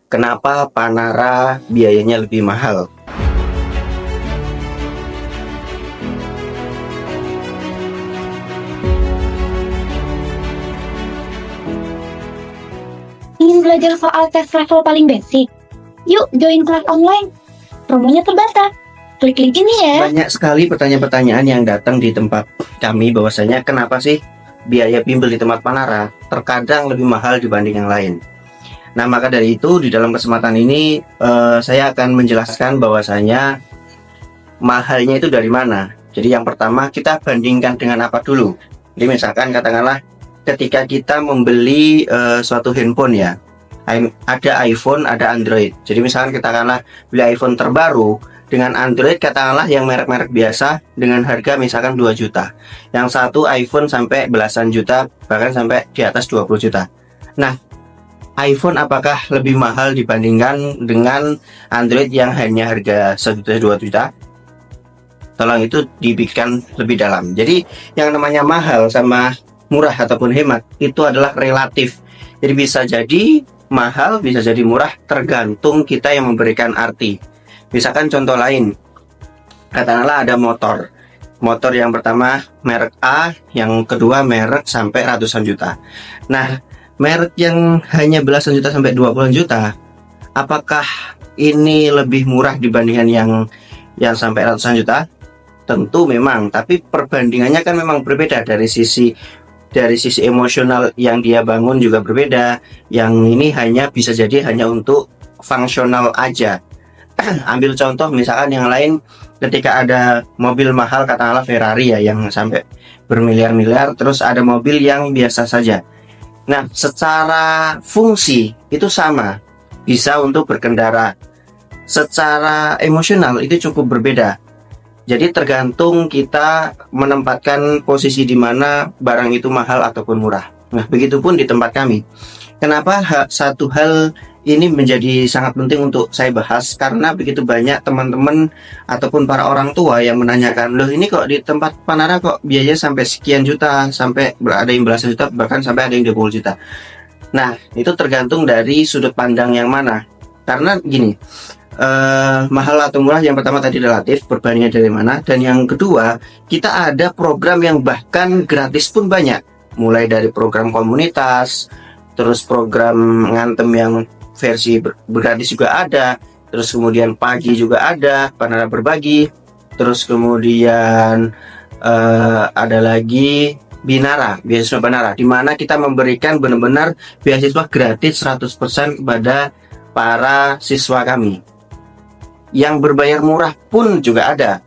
Kenapa Panara biayanya lebih mahal? Ingin belajar soal tes level paling basic? Yuk join kelas online. Promonya terbatas. Klik link ini ya. Banyak sekali pertanyaan-pertanyaan yang datang di tempat kami bahwasanya kenapa sih biaya bimbel di tempat Panara terkadang lebih mahal dibanding yang lain. Nah, maka dari itu di dalam kesempatan ini saya akan menjelaskan bahwasanya mahalnya itu dari mana. Jadi yang pertama kita bandingkan dengan apa dulu. Jadi misalkan katakanlah ketika kita membeli suatu handphone ya, ada iPhone, ada Android. Jadi misalkan katakanlah beli iPhone terbaru dengan Android, katakanlah yang merek-merek biasa dengan harga misalkan 2 juta. Yang satu iPhone sampai belasan juta, bahkan sampai di atas 20 juta. Nah, iPhone apakah lebih mahal dibandingkan dengan Android yang hanya harga 1 juta 2 juta? Tolong itu dipikirkan lebih dalam. Jadi yang namanya mahal sama murah ataupun hemat itu adalah relatif. Jadi bisa jadi mahal, bisa jadi murah, tergantung kita yang memberikan arti. Misalkan contoh lain, katakanlah ada motor yang pertama merek A, yang kedua merek sampai ratusan juta. Nah, merek yang hanya belasan juta sampai 20 juta, apakah ini lebih murah dibandingkan yang sampai ratusan juta? Tentu memang, tapi perbandingannya kan memang berbeda dari sisi emosional yang dia bangun juga berbeda. Yang ini bisa jadi hanya untuk fungsional aja. Ambil contoh misalkan yang lain, ketika ada mobil mahal katakanlah Ferrari ya yang sampai bermiliar-miliar, terus ada mobil yang biasa saja. Nah, secara fungsi itu sama, bisa untuk berkendara. Secara emosional itu cukup berbeda. Jadi tergantung kita menempatkan posisi di mana barang itu mahal ataupun murah. Nah, begitupun di tempat kami. Kenapa satu hal ini menjadi sangat penting untuk saya bahas? Karena begitu banyak teman-teman ataupun para orang tua yang menanyakan, loh ini kok di tempat Panara kok biayanya sampai sekian juta, sampai ada yang belasan juta, bahkan sampai ada yang 20 juta. Nah, itu tergantung dari sudut pandang yang mana. Karena gini, mahal atau murah yang pertama tadi relatif, perbandingan dari mana. Dan yang kedua, kita ada program yang bahkan gratis pun banyak. Mulai dari program komunitas, terus program ngantem yang versi bergratis juga ada, terus kemudian pagi juga ada, Panara Berbagi, terus kemudian ada lagi Binara, beasiswa Panara, di mana kita memberikan benar-benar beasiswa gratis 100% kepada para siswa kami. Yang berbayar murah pun juga ada.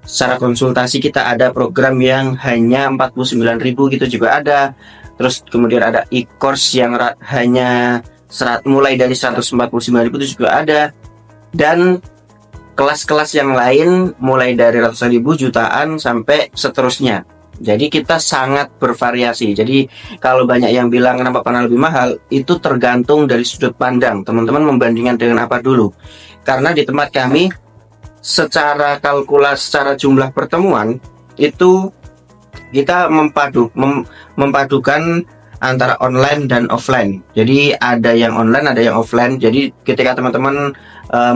Secara konsultasi kita ada program yang hanya 49.000 gitu juga ada. Terus kemudian ada e-course yang hanya mulai dari 149.000 itu juga ada. Dan kelas-kelas yang lain mulai dari ratusan ribu, jutaan, sampai seterusnya. Jadi kita sangat bervariasi. Jadi kalau banyak yang bilang kenapa Panara lebih mahal, itu tergantung dari sudut pandang. Teman-teman membandingkan dengan apa dulu. Karena di tempat kami secara kalkulasi, secara jumlah pertemuan itu kita memadukan antara online dan offline. Jadi ada yang online, ada yang offline. Jadi ketika teman-teman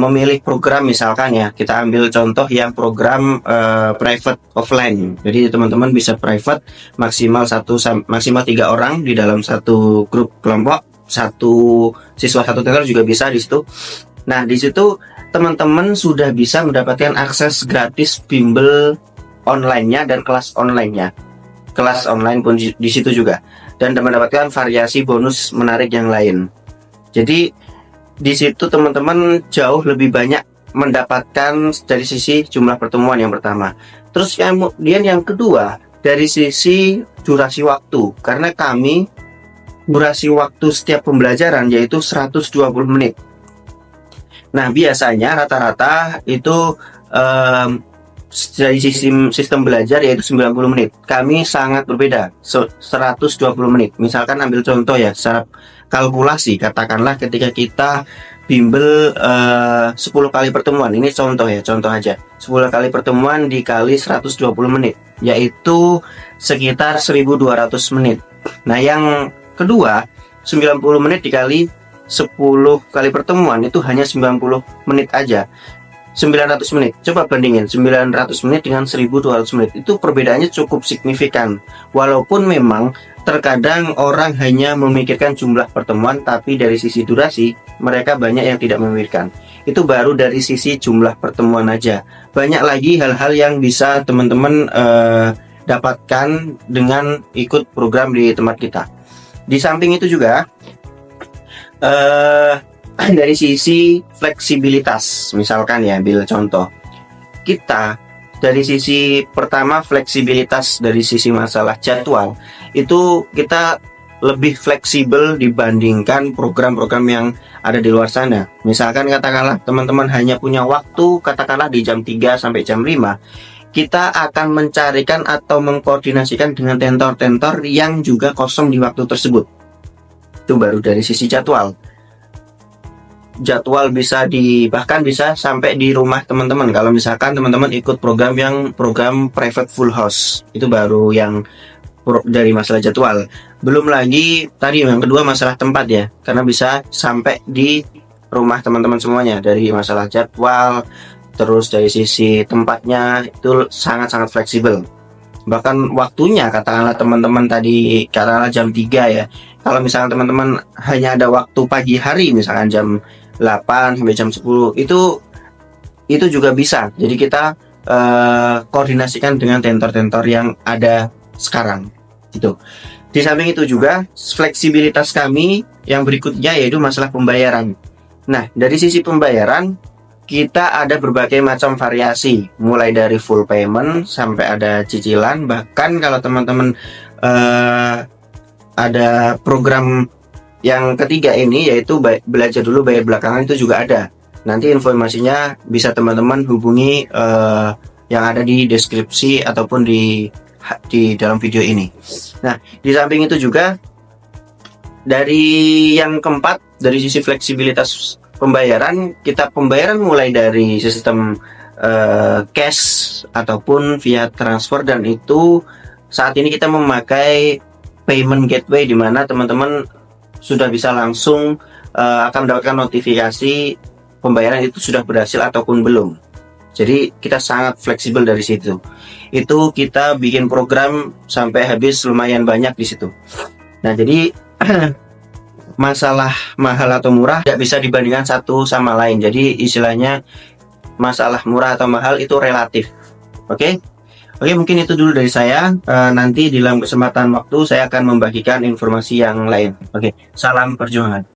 memilih program, misalkan ya, kita ambil contoh yang program private offline. Jadi teman-teman bisa private maksimal 3 orang di dalam satu grup kelompok, satu siswa satu tutor juga bisa di situ. Nah, di situ teman-teman sudah bisa mendapatkan akses gratis bimbel online-nya dan kelas online-nya. Kelas online pun di situ juga, dan mendapatkan variasi bonus menarik yang lain. Jadi di situ teman-teman jauh lebih banyak mendapatkan dari sisi jumlah pertemuan yang pertama. Terus kemudian yang kedua dari sisi durasi waktu, karena kami durasi waktu setiap pembelajaran yaitu 120 menit. Nah, biasanya rata-rata itu dari sistem belajar yaitu 90 menit. Kami sangat berbeda, 120 menit. Misalkan ambil contoh ya, secara kalkulasi, katakanlah ketika kita bimbel 10 kali pertemuan. Ini contoh ya, contoh aja. 10 kali pertemuan dikali 120 menit, yaitu sekitar 1200 menit. Nah, yang kedua, 90 menit dikali 10 kali pertemuan itu hanya 90 menit aja. 900 menit. Coba bandingin 900 menit dengan 1200 menit. Itu perbedaannya cukup signifikan. Walaupun memang terkadang orang hanya memikirkan jumlah pertemuan, tapi dari sisi durasi mereka banyak yang tidak memikirkan. Itu baru dari sisi jumlah pertemuan aja. Banyak lagi hal-hal yang bisa teman-teman dapatkan dengan ikut program di tempat kita. Di samping itu juga dari sisi fleksibilitas, misalkan ya, ambil contoh, kita dari sisi pertama fleksibilitas dari sisi masalah jadwal, itu kita lebih fleksibel dibandingkan program-program yang ada di luar sana. Misalkan katakanlah teman-teman hanya punya waktu katakanlah di jam 3 sampai jam 5, kita akan mencarikan atau mengkoordinasikan dengan tentor-tentor yang juga kosong di waktu tersebut. Itu baru dari sisi jadwal. Jadwal bahkan bisa sampai di rumah teman-teman. Kalau misalkan teman-teman ikut program private full house, itu baru yang dari masalah jadwal. Belum lagi tadi yang kedua masalah tempat ya, karena bisa sampai di rumah teman-teman semuanya. Dari masalah jadwal, terus dari sisi tempatnya itu sangat-sangat fleksibel. Bahkan waktunya katakanlah teman-teman tadi katakanlah jam 3 ya. Kalau misalkan teman-teman hanya ada waktu pagi hari, misalkan jam 8 sampai jam 10, itu juga bisa. Jadi kita koordinasikan dengan tentor-tentor yang ada sekarang gitu. Di samping itu juga fleksibilitas kami yang berikutnya yaitu masalah pembayaran. Nah, dari sisi pembayaran kita ada berbagai macam variasi, mulai dari full payment sampai ada cicilan. Bahkan kalau teman-teman ada program yang ketiga ini yaitu belajar dulu bayar belakangan, itu juga ada. Nanti informasinya bisa teman-teman hubungi yang ada di deskripsi ataupun di dalam video ini. Nah, di samping itu juga dari yang keempat, dari sisi fleksibilitas pembayaran, kita pembayaran mulai dari sistem cash ataupun via transfer, dan itu saat ini kita memakai payment gateway di mana teman-teman sudah bisa langsung akan mendapatkan notifikasi pembayaran itu sudah berhasil ataupun belum. Jadi kita sangat fleksibel dari situ. Itu kita bikin program sampai habis lumayan banyak di situ. Nah, jadi masalah mahal atau murah tidak bisa dibandingkan satu sama lain. Jadi istilahnya masalah murah atau mahal itu relatif. Oke? Oke, mungkin itu dulu dari saya. Nanti di dalam kesempatan waktu saya akan membagikan informasi yang lain. Oke, salam perjuangan.